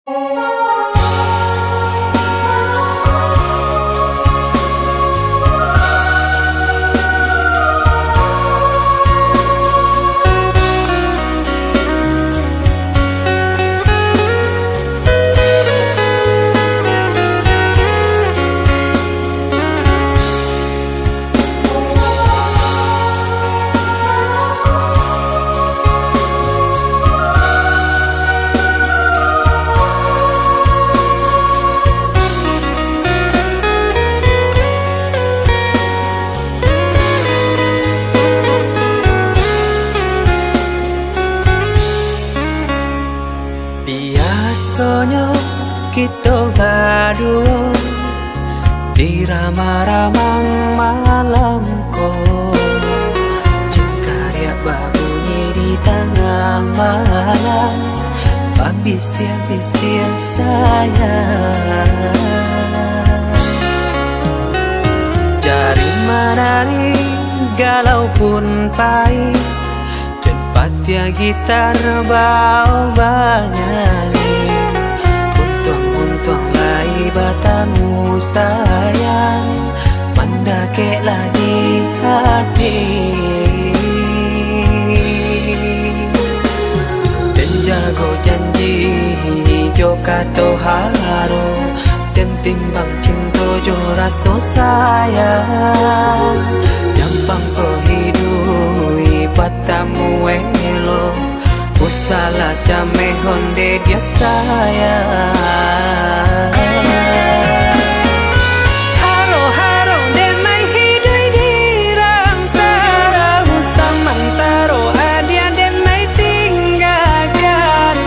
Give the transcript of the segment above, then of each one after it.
Biasanya kita berdua di ramah-ramah malam kau, cengkarya berbunyi di tengah malam, bisir-bisir sayang. Jari menari galau pun pahit, tempatnya gitar bau banyak. Untung lai batamu sayang, mendakeklah di hati. Dan jago janji joka to haro, dan timbang cinta jo rasa sayang. Jampang ko hidui batamu elo, usala jame honde dia sayang. Haro haro denai hidui dirantara, usamantaro adia denai tinggalkan.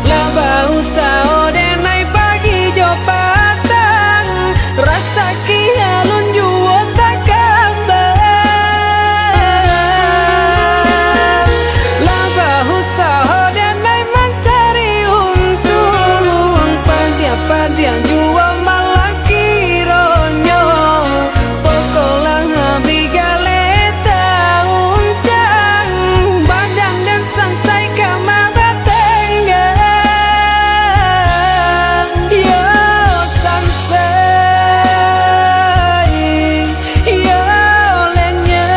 Laba usao denai pagi jo patang, rasa kialun juo tak kabar. Laba usao padian jua malah kironyo, pokolang bigaleta uncang, badan dan sansai kamara tengah. Yo sansai, yo lenyai,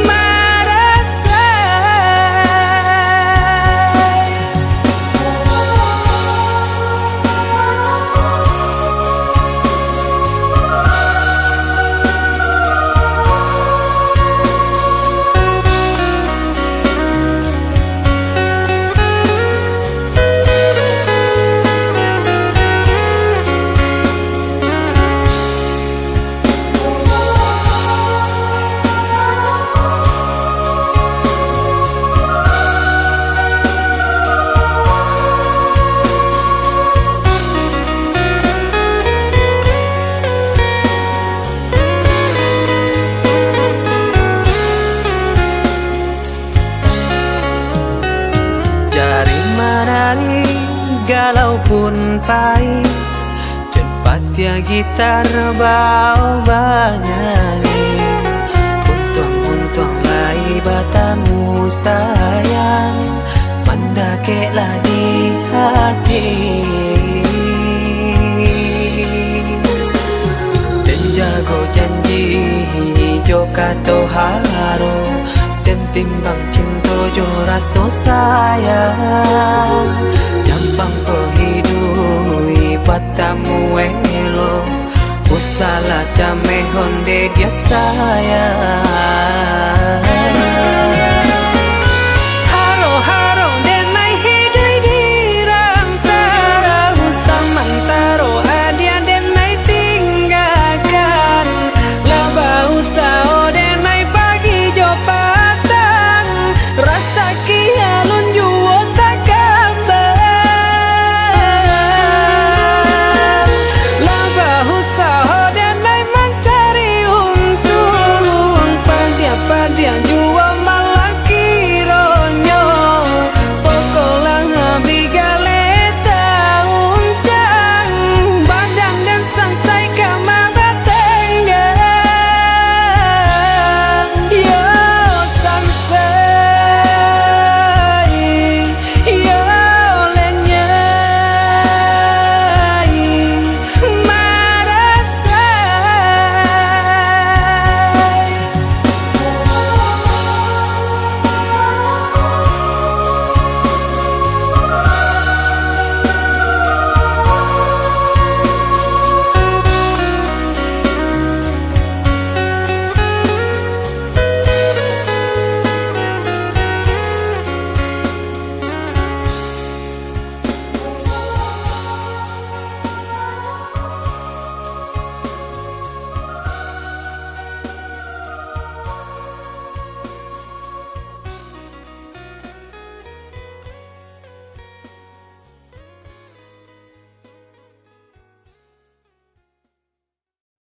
marasai. Jari menari galau pun pahit, tempatnya gitar bau banyak. Untung lai batamu sayang, mendakeklah di hati. Dan jago janji joka to haro, dan timbang cinta jo rasa sayang. Jampang ko hidui batamu elo, usala jame honde dia sayang.